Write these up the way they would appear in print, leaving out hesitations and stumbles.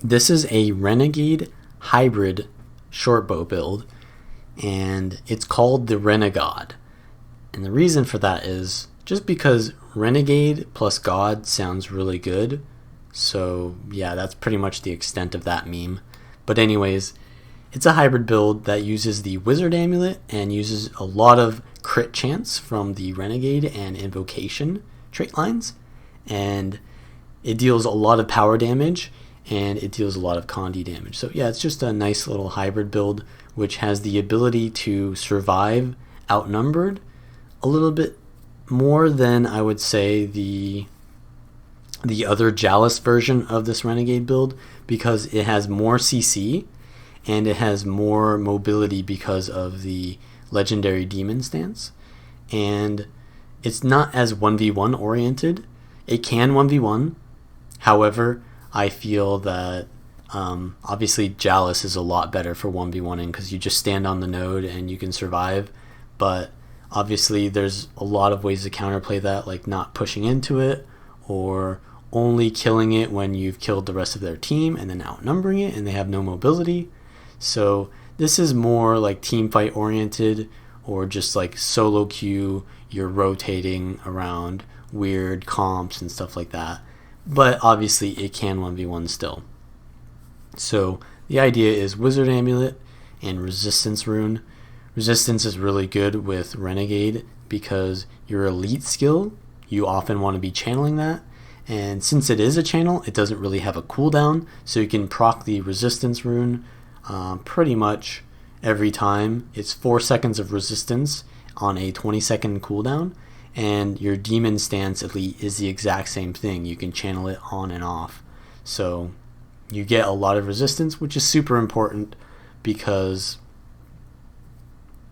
This is a Renegade hybrid shortbow build, and it's called the RENEGOD. And the reason for that is just because Renegade plus God sounds really good. So yeah, that's pretty much the extent of that meme. But anyways, it's a hybrid build that uses the Wizard Amulet and uses a lot of crit chance from the Renegade and Invocation trait lines. And it deals a lot of power damage and it deals a lot of Condi damage. So yeah, it's just a nice little hybrid build which has the ability to survive outnumbered a little bit more than I would say the other Jalis version of this Renegade build, because it has more CC and it has more mobility because of the legendary demon stance, and it's not as 1v1 oriented. It can 1v1, however I feel that obviously Jalis is a lot better for 1v1ing because you just stand on the node and you can survive, but obviously there's a lot of ways to counterplay that, like not pushing into it or only killing it when you've killed the rest of their team and then outnumbering it and they have no mobility. So this is more like team fight oriented, or just like solo queue, you're rotating around weird comps and stuff like that. But obviously it can 1v1 still. So the idea is Wizard Amulet and Resistance Rune. Resistance is really good with Renegade because your elite skill, you often want to be channeling that. And since it is a channel, it doesn't really have a cooldown, so you can proc the Resistance Rune pretty much every time. It's 4 seconds of resistance on a 20-second cooldown, and your Demon Stance Elite is the exact same thing. You can channel it on and off. So you get a lot of resistance, which is super important because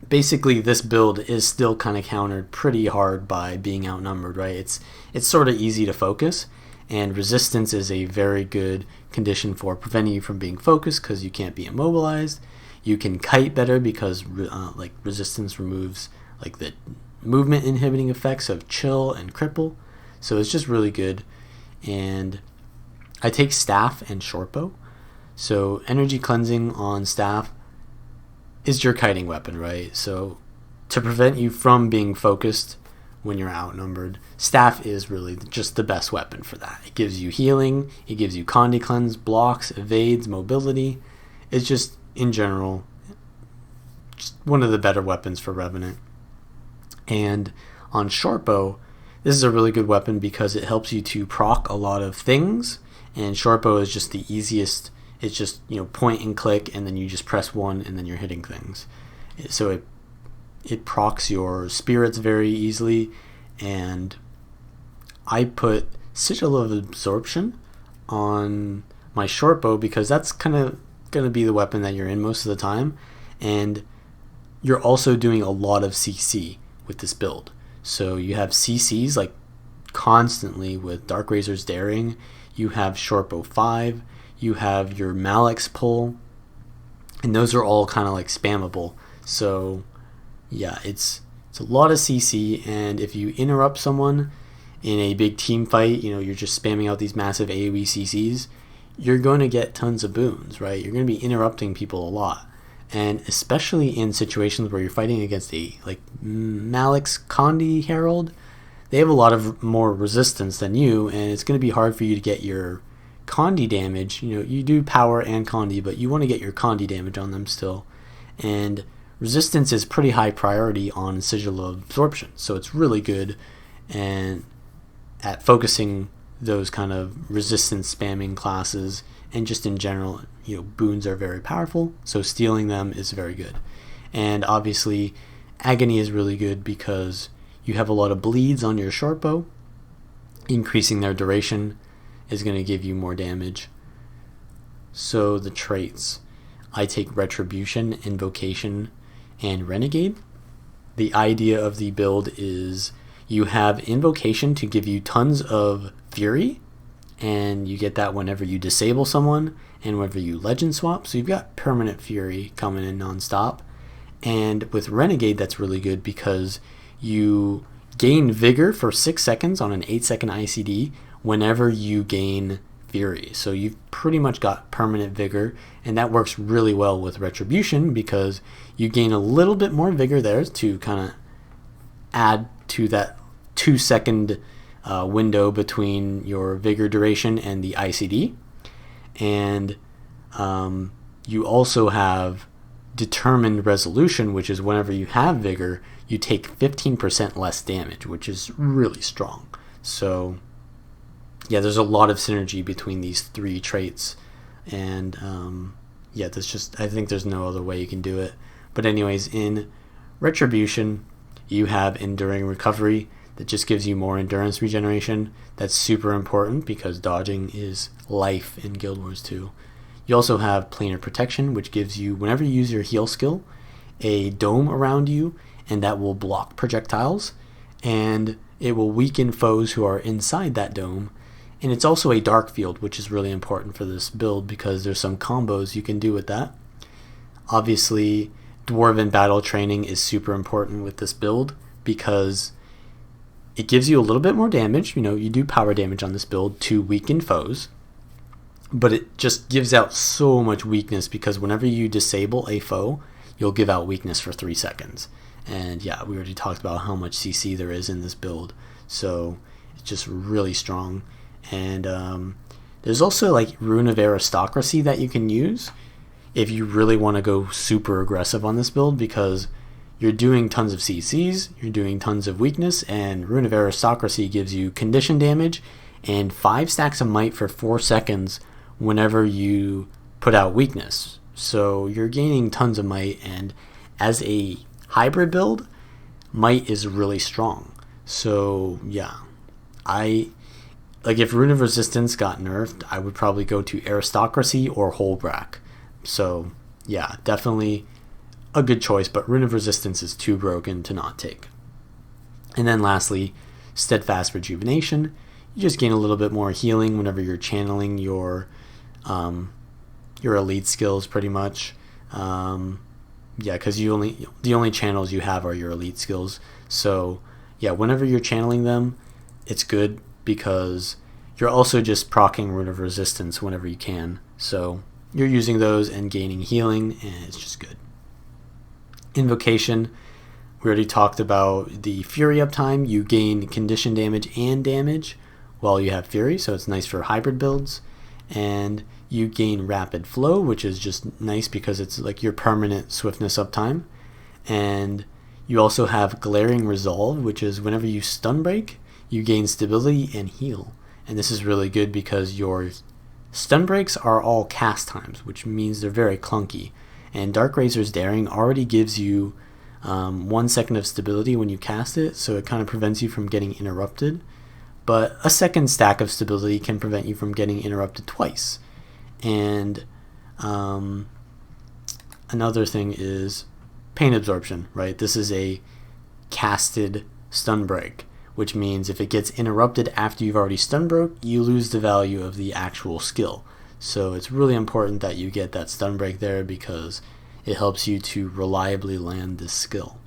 basically this build is still kind of countered pretty hard by being outnumbered, right? It's sort of easy to focus, and resistance is a very good condition for preventing you from being focused because you can't be immobilized. You can kite better because like resistance removes like the movement inhibiting effects of chill and cripple. So it's just really good. And I take staff and shortbow. So energy cleansing on staff is your kiting weapon, right? So to prevent you from being focused when you're outnumbered, staff is really just the best weapon for that. It gives you healing, it gives you Condi cleanse, blocks, evades, mobility. It's just, in general, just one of the better weapons for Revenant. And on shortbow, this is a really good weapon because it helps you to proc a lot of things, and shortbow is just the easiest. It's just, point and click, and then you just press 1 and then you're hitting things. So it procs your spirits very easily, and I put Sigil of Absorption on my shortbow because that's kind of going to be the weapon that you're in most of the time, and you're also doing a lot of CC with this build. So you have CCs like constantly with Dark Razor's Daring, you have Shortbow 5, you have your Malix pull, and those are all kind of like spammable. So yeah, it's a lot of CC, and if you interrupt someone in a big team fight, you're just spamming out these massive AoE CCs, you're going to get tons of boons, right? You're going to be interrupting people a lot. And especially in situations where you're fighting against a like Malix Condi Herald, they have a lot of more resistance than you, and it's going to be hard for you to get your Condi damage. You do power and Condi, but you want to get your Condi damage on them still. And resistance is pretty high priority on Sigil of Absorption, so it's really good and at focusing those kind of resistance spamming classes, and just in general, boons are very powerful, so stealing them is very good. And obviously Agony is really good because you have a lot of bleeds on your shortbow. Increasing their duration is going to give you more damage. So the traits, I take Retribution, Invocation, and Renegade. The idea of the build is you have Invocation to give you tons of Fury, and you get that whenever you disable someone and whenever you legend swap, so you've got permanent Fury coming in non-stop. And with Renegade, that's really good because you gain Vigor for 6 seconds on an 8-second ICD whenever you gain Fury. So you've pretty much got permanent vigor, and that works really well with Retribution because you gain a little bit more vigor there to kind of add to that 2-second window between your vigor duration and the ICD. And you also have Determined Resolution, which is whenever you have vigor, you take 15% less damage, which is really strong. So yeah, there's a lot of synergy between these 3 traits, and yeah, I think there's no other way you can do it. But anyways, in Retribution, you have Enduring Recovery that just gives you more endurance regeneration. That's super important because dodging is life in Guild Wars 2. You also have Planar Protection, which gives you, whenever you use your heal skill, a dome around you, and that will block projectiles, and it will weaken foes who are inside that dome. And it's also a dark field, which is really important for this build because there's some combos you can do with that. Obviously, Dwarven Battle Training is super important with this build because it gives you a little bit more damage. You do power damage on this build to weaken foes, but it just gives out so much weakness because whenever you disable a foe, you'll give out weakness for 3 seconds. And yeah, we already talked about how much CC there is in this build, so it's just really strong. And there's also like Rune of Aristocracy that you can use if you really want to go super aggressive on this build, because you're doing tons of CCs, you're doing tons of weakness, and Rune of Aristocracy gives you condition damage and 5 stacks of might for 4 seconds whenever you put out weakness. So you're gaining tons of might, and as a hybrid build, might is really strong. So yeah, if Rune of Resistance got nerfed, I would probably go to Aristocracy or Holbrack. So yeah, definitely a good choice, but Rune of Resistance is too broken to not take. And then lastly, Steadfast Rejuvenation. You just gain a little bit more healing whenever you're channeling your elite skills, pretty much. Yeah, because the only channels you have are your elite skills. So yeah, whenever you're channeling them, it's good because you're also just proccing Rune of Resistance whenever you can. So you're using those and gaining healing, and it's just good. Invocation, we already talked about the Fury uptime. You gain condition damage and damage while you have Fury, so it's nice for hybrid builds. And you gain Rapid Flow, which is just nice because it's like your permanent swiftness uptime. And you also have Glaring Resolve, which is whenever you stun break, you gain stability and heal. And this is really good because your stun breaks are all cast times, which means they're very clunky. And Dark Razor's Daring already gives you 1 second of stability when you cast it, so it kind of prevents you from getting interrupted. But a second stack of stability can prevent you from getting interrupted twice. And another thing is Pain Absorption, right? This is a casted stun break, which means if it gets interrupted after you've already stun broke, you lose the value of the actual skill. So it's really important that you get that stun break there because it helps you to reliably land this skill.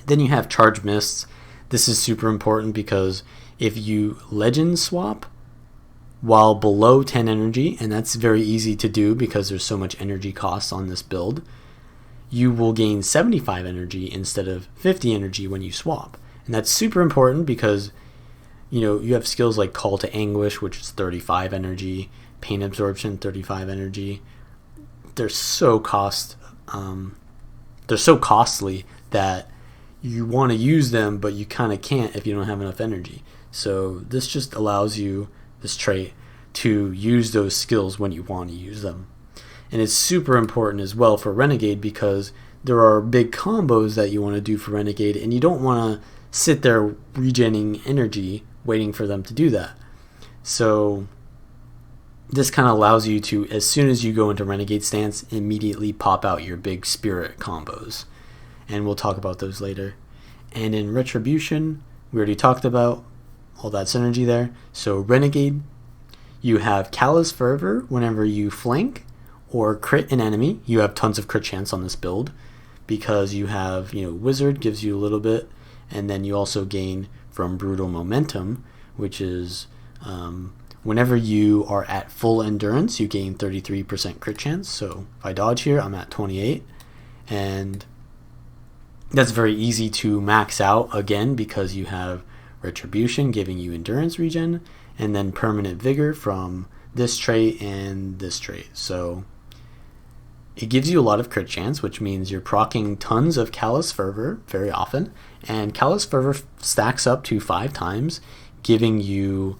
Then you have Charge Mists. This is super important because if you legend swap while below 10 energy, and that's very easy to do because there's so much energy cost on this build, you will gain 75 energy instead of 50 energy when you swap. And that's super important because you have skills like Call to Anguish, which is 35 energy, Pain Absorption, 35 energy. They're so costly that you want to use them, but you kind of can't if you don't have enough energy. So this just allows you, this trait, to use those skills when you want to use them. And it's super important as well for Renegade because there are big combos that you want to do for Renegade, and you don't want to sit there regenerating energy waiting for them to do that. So this kind of allows you to, as soon as you go into Renegade stance, immediately pop out your big spirit combos. And we'll talk about those later. And in Retribution, we already talked about all that synergy there. So Renegade, you have Callous Fervor whenever you flank or crit an enemy. You have tons of crit chance on this build because you have, Wizard gives you a little bit, and then you also gain from Brutal Momentum, which is Whenever you are at full endurance, you gain 33% crit chance. So if I dodge here, I'm at 28, and that's very easy to max out again because you have Retribution giving you endurance regen, and then permanent vigor from this trait and this trait. So it gives you a lot of crit chance, which means you're proccing tons of Callous Fervor very often, and Callous Fervor stacks up to 5 times, giving you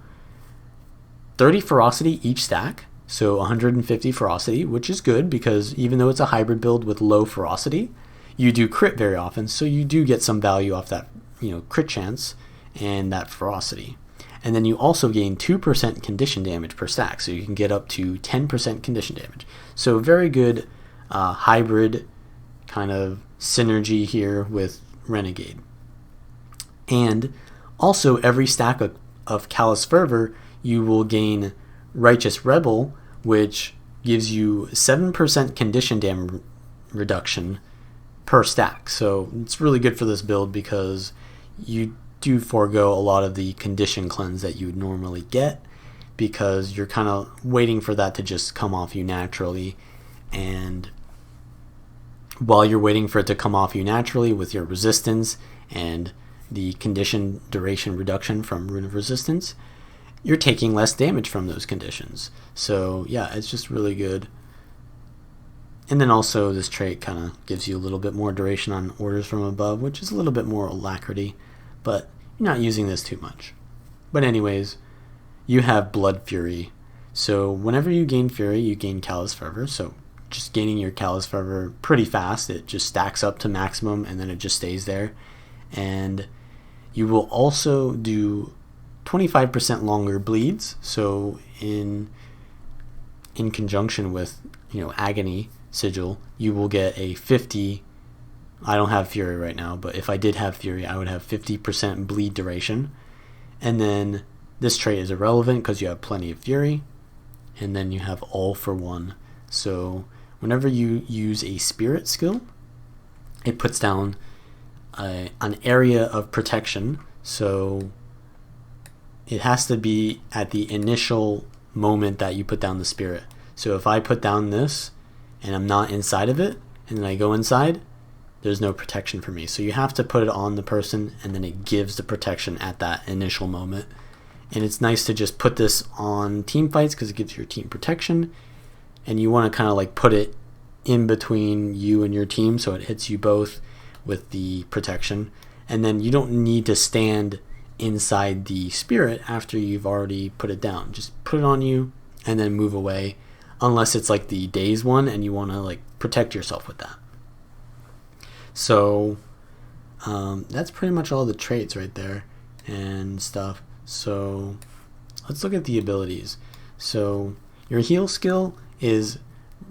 30 ferocity each stack, so 150 ferocity, which is good because even though it's a hybrid build with low ferocity, you do crit very often, so you do get some value off that, crit chance and that ferocity. And then you also gain 2% condition damage per stack, so you can get up to 10% condition damage. So very good hybrid kind of synergy here with Renegade. And also every stack of Callous Fervor, you will gain Righteous Rebel, which gives you 7% condition damage reduction per stack. So it's really good for this build because you do forego a lot of the condition cleanse that you would normally get because you're kind of waiting for that to just come off you naturally. And while you're waiting for it to come off you naturally with your resistance and the condition duration reduction from Rune of Resistance, you're taking less damage from those conditions. So yeah, it's just really good. And then also this trait kind of gives you a little bit more duration on Orders from Above, which is a little bit more alacrity, but you're not using this too much. But anyways, you have Blood Fury. So whenever you gain Fury, you gain Callous Fervor. So just gaining your Callous Fervor pretty fast. It just stacks up to maximum and then it just stays there. And you will also do 25% longer bleeds. So in conjunction with Agony Sigil, you will get a 50. I don't have Fury right now, but if I did have Fury, I would have 50% bleed duration. And then this trait is irrelevant because you have plenty of Fury. And then you have All for One. So whenever you use a Spirit skill, it puts down an area of protection. So it has to be at the initial moment that you put down the Spirit. So if I put down this and I'm not inside of it, and then I go inside, there's no protection for me. So you have to put it on the person, and then it gives the protection at that initial moment. And it's nice to just put this on team fights because it gives your team protection, and you want to kind of like put it in between you and your team so it hits you both with the protection. And then you don't need to stand inside the Spirit after you've already put it down. Just put it on you and then move away, unless it's like the Daze one and you want to like protect yourself with that. So that's pretty much all the traits right there and stuff. So let's look at the abilities. So your heal skill is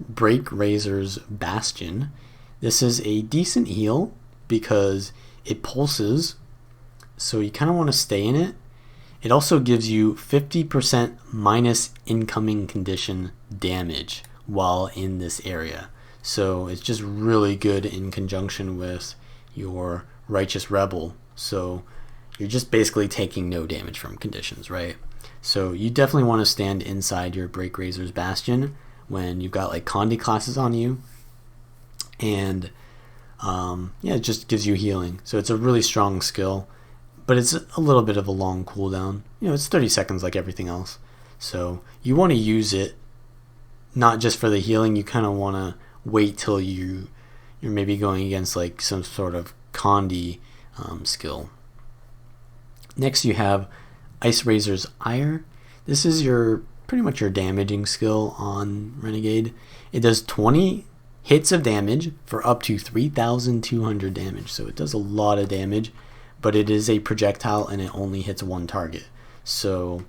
Break Razor's Bastion. This is a decent heal because it pulses, so you kind of want to stay in it. It also gives you 50% minus incoming condition damage while in this area. So it's just really good in conjunction with your Righteous Rebel. So you're just basically taking no damage from conditions, right? So you definitely want to stand inside your Break Razor's Bastion when you've got like Condi classes on you. And yeah, it just gives you healing. So it's a really strong skill, but it's a little bit of a long cooldown. It's 30 seconds like everything else. So you want to use it not just for the healing. You kind of want to wait till you're maybe going against like some sort of Condi skill. Next you have Ice Razor's Ire. This is pretty much your damaging skill on Renegade. It does 20 hits of damage for up to 3,200 damage. So it does a lot of damage, but it is a projectile and it only hits one target. So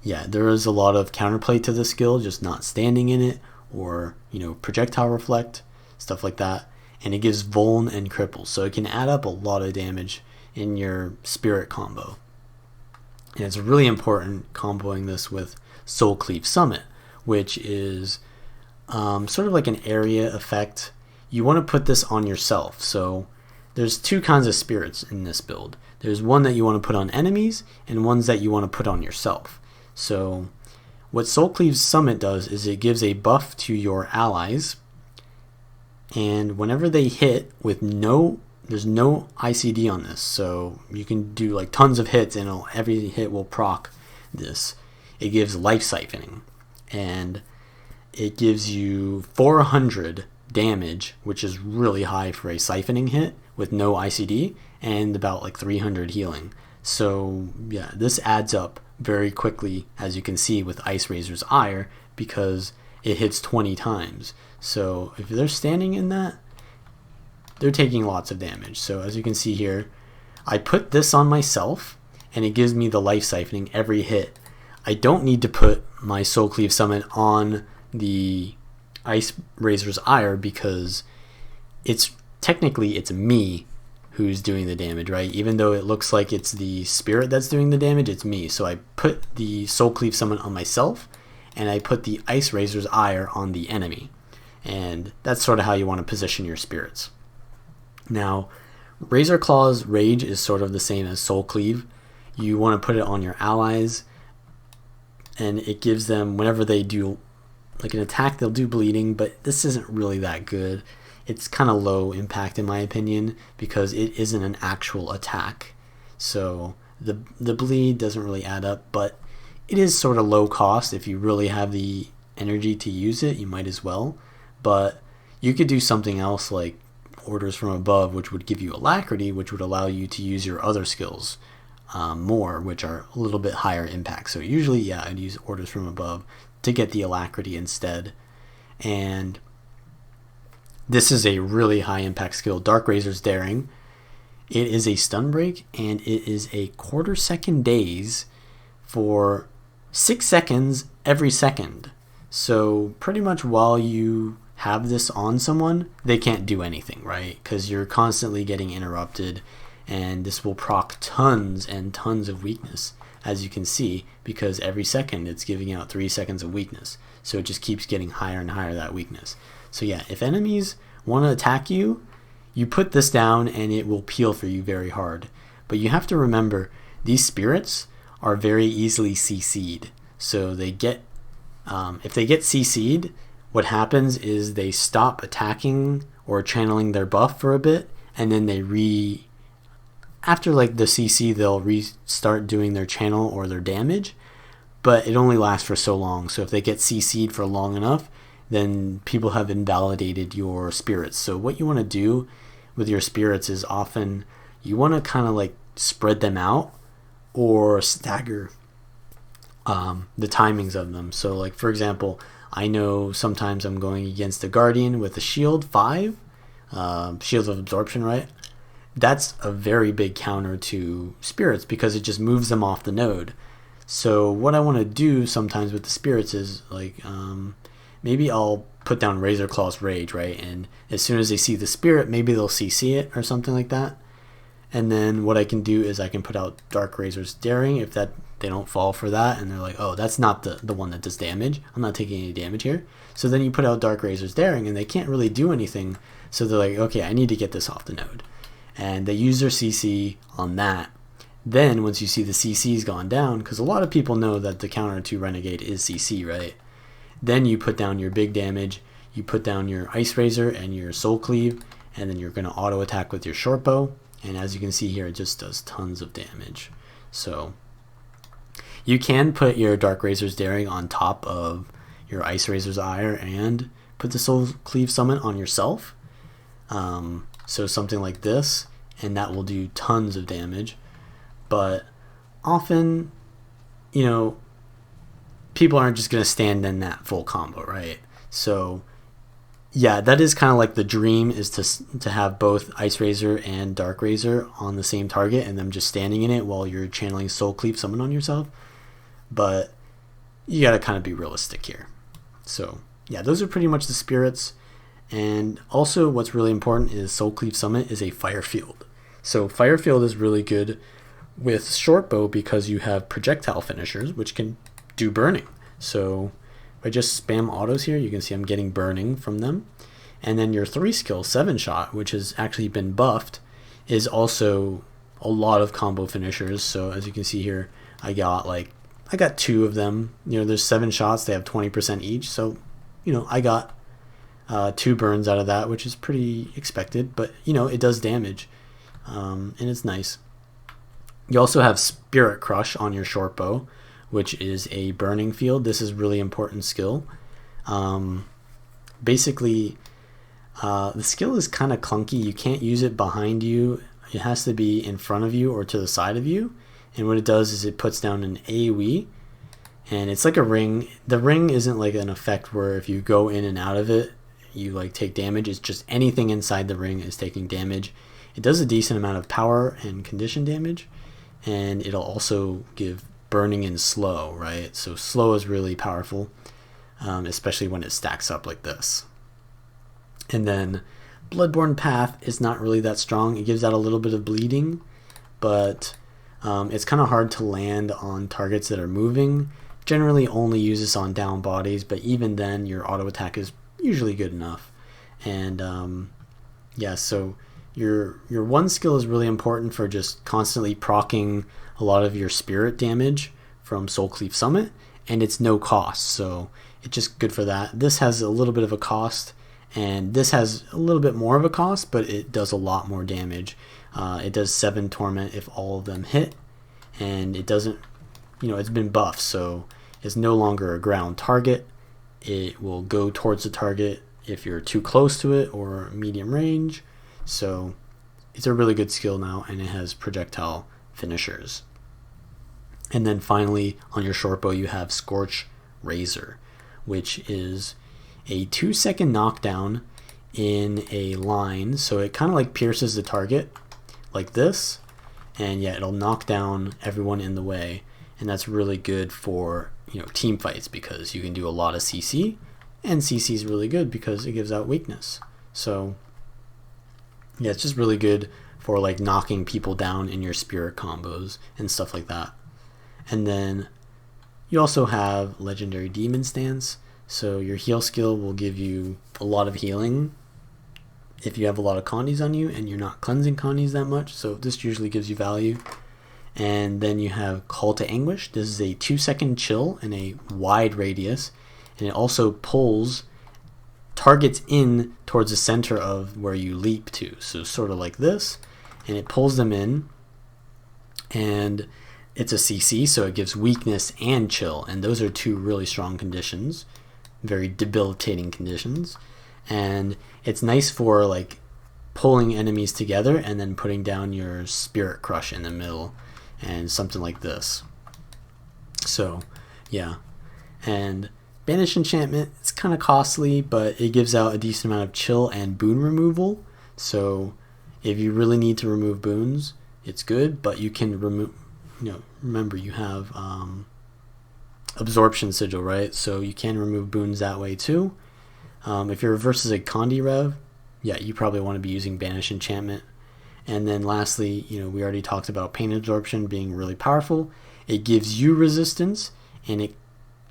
yeah, there is a lot of counterplay to the skill, just not standing in it, or projectile reflect, stuff like that. And it gives Vuln and Cripple, so it can add up a lot of damage in your Spirit combo. And it's really important comboing this with Soul Cleave Summit, which is sort of like an area effect. You want to put this on yourself. So there's two kinds of spirits in this build. There's one that you want to put on enemies and ones that you want to put on yourself. So what Soul Cleave's Summit does is it gives a buff to your allies, and whenever they hit with there's no ICD on this, so you can do like tons of hits and every hit will proc this. It gives life siphoning, and it gives you 400 damage, which is really high for a siphoning hit with no ICD, and about like 300 healing. So yeah, this adds up very quickly, as you can see with Ice Razor's Ire, because it hits 20 times. So if they're standing in that, they're taking lots of damage. So as you can see here, I put this on myself and it gives me the life siphoning every hit. I don't need to put my Soul Cleave Summit on the Ice Razor's Ire because it's me who's doing the damage, right? Even though it looks like it's the spirit that's doing the damage, it's me. So I put the Soul Cleave Summit on myself, and I put the Ice Razor's Ire on the enemy. And that's sort of how you want to position your spirits. Now, Razor Claw's Rage is sort of the same as Soul Cleave. You want to put it on your allies, and it gives them, whenever they do like an attack, they'll do bleeding, but this isn't really that good. It's kind of low impact in my opinion because it isn't an actual attack. So the bleed doesn't really add up, but it is sort of low cost. If you really have the energy to use it, you might as well. But you could do something else like Orders from Above, which would give you Alacrity, which would allow you to use your other skills more, which are a little bit higher impact. So usually, yeah, I'd use Orders from Above to get the Alacrity instead. And this is a really high impact skill, Dark Razor's Daring. It is a stun break, and it is a quarter-second daze for 6 seconds every second. So pretty much while you have this on someone, they can't do anything, right? Because you're constantly getting interrupted, and this will proc tons and tons of weakness, as you can see, because every second it's giving out 3 seconds of weakness. So it just keeps getting higher and higher, that weakness. So yeah, if enemies want to attack you, you put this down and it will peel for you very hard. But you have to remember, these spirits are very easily CC'd. So they get, if they get CC'd, what happens is they stop attacking or channeling their buff for a bit, and then they after like the CC, they'll restart doing their channel or their damage, but it only lasts for so long. So if they get CC'd for long enough, then people have invalidated your spirits. So what you want to do with your spirits is often you want to kind of like spread them out or stagger the timings of them. So like, for example, I know sometimes I'm going against a Guardian with a shield 5, Shields of Absorption, right? That's a very big counter to spirits because it just moves them off the node. So what I want to do sometimes with the spirits is like, maybe I'll put down Razor Claw's Rage, right? And as soon as they see the spirit, maybe they'll CC it or something like that. And then what I can do is I can put out Dark Razor's Daring if that they don't fall for that, and they're like, oh, that's not the one that does damage. I'm not taking any damage here. So then you put out Dark Razor's Daring, and they can't really do anything. So they're like, okay, I need to get this off the node. And they use their CC on that. Then once you see the CC's gone down, because a lot of people know that the counter to Renegade is CC, right? Then you put down your big damage, you put down your Ice Razor and your Soul Cleave, and then you're going to auto attack with your Shortbow. And as you can see here, it just does tons of damage. So you can put your Dark Razor's Daring on top of your Ice Razor's Ire and put the Soul Cleave Summit on yourself. So something like this, and that will do tons of damage. But often, you know, people aren't just going to stand in that full combo, right? So yeah, that is kind of like the dream, is to have both Ice Razor and Dark Razor on the same target and them just standing in it while you're channeling Soul Cleave Summon on yourself. But you got to kind of be realistic here. So yeah, those are pretty much the spirits. And also what's really important is Soul Cleave Summit is a fire field. So fire field is really good with Shortbow because you have projectile finishers which can do burning. So if I just spam autos here, you can see I'm getting burning from them. And then your 3 skill 7 shot, which has actually been buffed, is also a lot of combo finishers. So as you can see here, I got like I got 2 of them. You know, there's 7 shots. They have 20% each. So, you know, I got 2 burns out of that, which is pretty expected. But, you know, it does damage. And it's nice. You also have Spirit Crush on your Shortbow, which is a burning field. This is really important skill. Basically, the skill is kind of clunky. You can't use it behind you. It has to be in front of you or to the side of you. And what it does is it puts down an AoE, and it's like a ring. The ring isn't like an effect where if you go in and out of it, you like take damage. It's just anything inside the ring is taking damage. It does a decent amount of power and condition damage, and it'll also give burning and slow, right? So slow is really powerful, especially when it stacks up like this. And then Bloodborne Path is not really that strong. It gives out a little bit of bleeding, but it's kind of hard to land on targets that are moving. Generally only use this on down bodies, but even then your auto attack is usually good enough. And yeah, so your one skill is really important for just constantly proccing a lot of your spirit damage from Soulcleave Summit, and it's no cost, so it's just good for that. This has a little bit of a cost, and this has a little bit more of a cost, but it does a lot more damage. It does 7 torment if all of them hit, and it doesn't, you know, it's been buffed, so it's no longer a ground target. It will go towards the target if you're too close to it or medium range. So it's a really good skill now, and it has projectile finishers. And then finally on your Shortbow you have Scorch Razor, which is a 2-second knockdown in a line. So it kind of like pierces the target like this, and yeah, it'll knock down everyone in the way. And that's really good for, you know, team fights, because you can do a lot of CC, and CC is really good because it gives out weakness. So yeah, it's just really good for like knocking people down in your spirit combos and stuff like that. And then you also have Legendary Demon Stance. So your heal skill will give you a lot of healing if you have a lot of condies on you and you're not cleansing condies that much. So this usually gives you value. And then you have Call to Anguish. This is a 2-second chill in a wide radius, and it also pulls targets in towards the center of where you leap to. So sort of like this, and it pulls them in, and it's a CC, so it gives weakness and chill, and those are 2 really strong conditions, very debilitating conditions. And it's nice for like pulling enemies together and then putting down your Spirit Crush in the middle and something like this. So yeah, and Banish Enchantment, it's kind of costly, but it gives out a decent amount of chill and boon removal. So if you really need to remove boons, it's good, but you can remove, you know, remember you have Absorption Sigil, right? So you can remove boons that way too. If you're versus a Condi Rev, yeah, you probably want to be using Banish Enchantment. And then lastly, you know, we already talked about Pain Absorption being really powerful. It gives you resistance, and it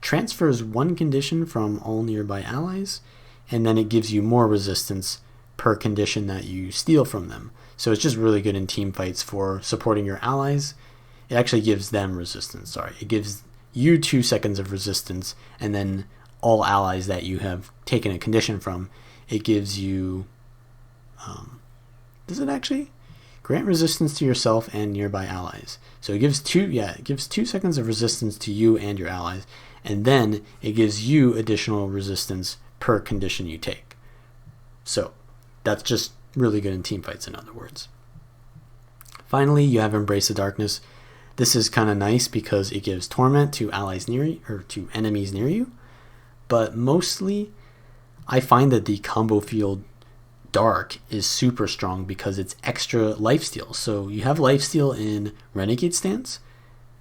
transfers 1 condition from all nearby allies, and then it gives you more resistance per condition that you steal from them. So it's just really good in team fights for supporting your allies. It actually gives them resistance, sorry. It gives you 2 seconds of resistance, and then all allies that you have taken a condition from, it gives you, does it actually? Grant resistance to yourself and nearby allies. So it gives 2 seconds of resistance to you and your allies, and then it gives you additional resistance per condition you take. So that's just really good in team fights, in other words. Finally, you have Embrace the Darkness. This is kind of nice because it gives torment to allies near you, or to enemies near you, but mostly I find that the combo field Dark is super strong because it's extra lifesteal. So you have lifesteal in Renegade Stance,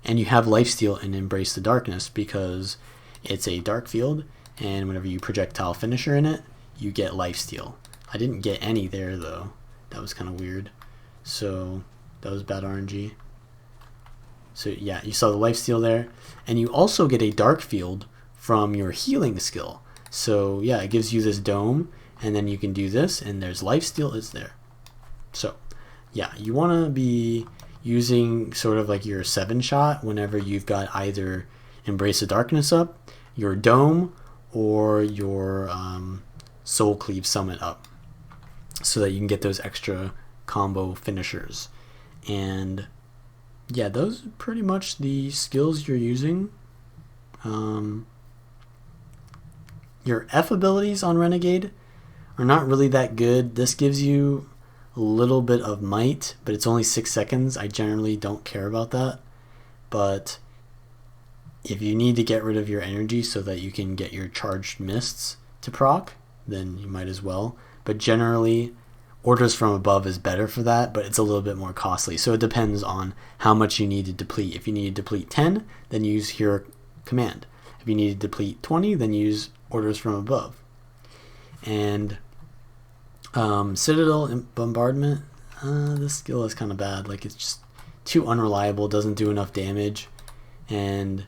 and you have lifesteal in Embrace the Darkness because it's a dark field, and whenever you projectile finisher in it, you get lifesteal. I didn't get any there though. That was kind of weird. So that was bad RNG. So yeah, you saw the lifesteal there, and you also get a dark field from your healing skill. So yeah, it gives you this dome, and then you can do this, and there's lifesteal is there. So yeah, you want to be using sort of like your 7-shot whenever you've got either Embrace the Darkness up, your Dome, or your Soul Cleave Summit up, so that you can get those extra combo finishers. And yeah, those are pretty much the skills you're using. Your F abilities on Renegade are not really that good. This gives you a little bit of might, but it's only 6 seconds. I generally don't care about that. But if you need to get rid of your energy so that you can get your charged mists to proc, then you might as well. But generally, Orders from Above is better for that, but it's a little bit more costly. So it depends on how much you need to deplete. If you need to deplete 10, then use Hero Command. If you need to deplete 20, then use Orders from Above. And Citadel Bombardment, this skill is kind of bad. Like, it's just too unreliable, doesn't do enough damage. And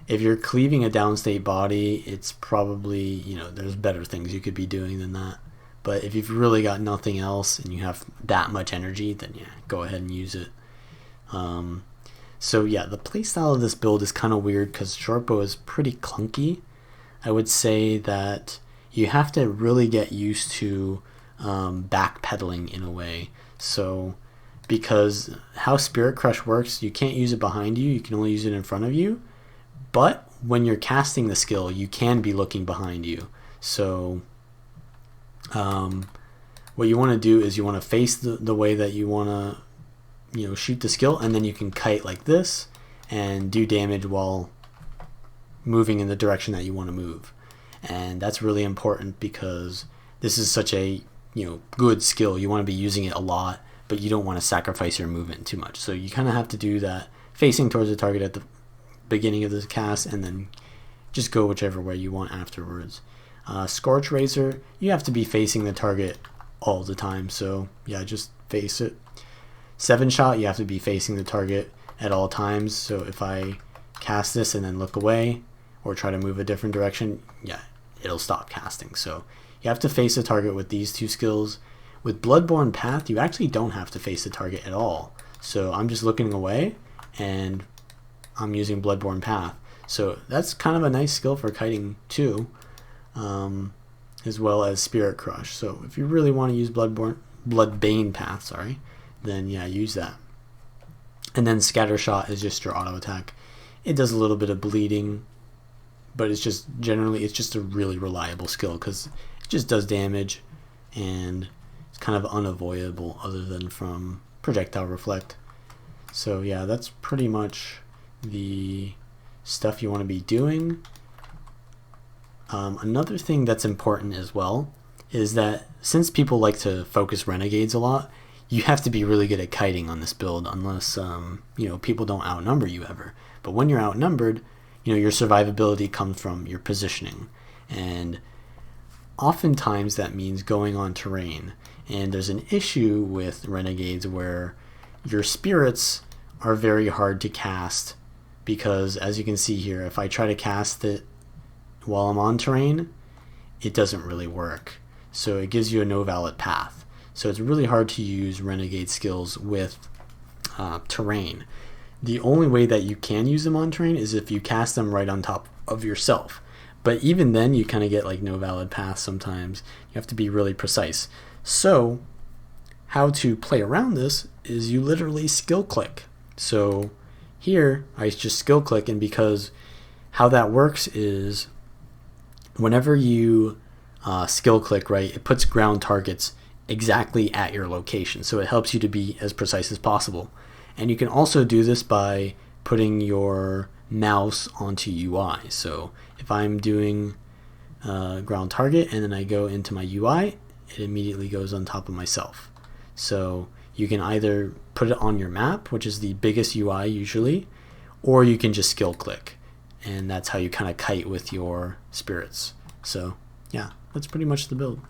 if you're cleaving a downstate body, it's probably, you know, there's better things you could be doing than that. But if you've really got nothing else and you have that much energy, then yeah, go ahead and use it. So yeah, the playstyle of this build is kind of weird because Shortbow is pretty clunky. I would say that you have to really get used to backpedaling in a way. So because how Spirit Crush works, you can't use it behind you, you can only use it in front of you. But when you're casting the skill, you can be looking behind you. So what you want to do is you want to face the way that you want to, you know, shoot the skill, and then you can kite like this and do damage while moving in the direction that you want to move. And that's really important because this is such a, you know, good skill. You want to be using it a lot, but you don't want to sacrifice your movement too much. So you kind of have to do that facing towards the target at the beginning of the cast, and then just go whichever way you want afterwards. Scorch Razor, you have to be facing the target all the time, so yeah, just face it. 7-shot, you have to be facing the target at all times, so if I cast this and then look away or try to move a different direction, yeah, it'll stop casting. So you have to face the target with these two skills. With Bloodborne Path, you actually don't have to face the target at all. So I'm just looking away and I'm using Bloodborne Path. So that's kind of a nice skill for kiting too, as well as Spirit Crush. So if you really want to use Bloodbane Path, then yeah, use that. And then Scatter Shot is just your auto attack. It does a little bit of bleeding, but it's just generally, it's just a really reliable skill because it just does damage and it's kind of unavoidable other than from Projectile Reflect. So yeah, that's pretty much the stuff you want to be doing. Another thing that's important as well is that since people like to focus Renegades a lot, you have to be really good at kiting on this build, unless you know, people don't outnumber you ever. But when you're outnumbered, you know, your survivability comes from your positioning, and oftentimes that means going on terrain. And there's an issue with Renegades where your spirits are very hard to cast, because as you can see here, if I try to cast it while I'm on terrain, it doesn't really work. So it gives you a no valid path. So it's really hard to use Renegade skills with terrain. The only way that you can use them on terrain is if you cast them right on top of yourself. But even then, you kind of get like no valid path sometimes. You have to be really precise. So how to play around this is you literally skill click. So here I just skill click, and because how that works is whenever you skill click, right, it puts ground targets exactly at your location, so it helps you to be as precise as possible. And you can also do this by putting your mouse onto UI. So if I'm doing ground target and then I go into my UI, it immediately goes on top of myself. So you can either put it on your map, which is the biggest UI usually, or you can just skill click, and that's how you kind of kite with your spirits. So yeah, that's pretty much the build.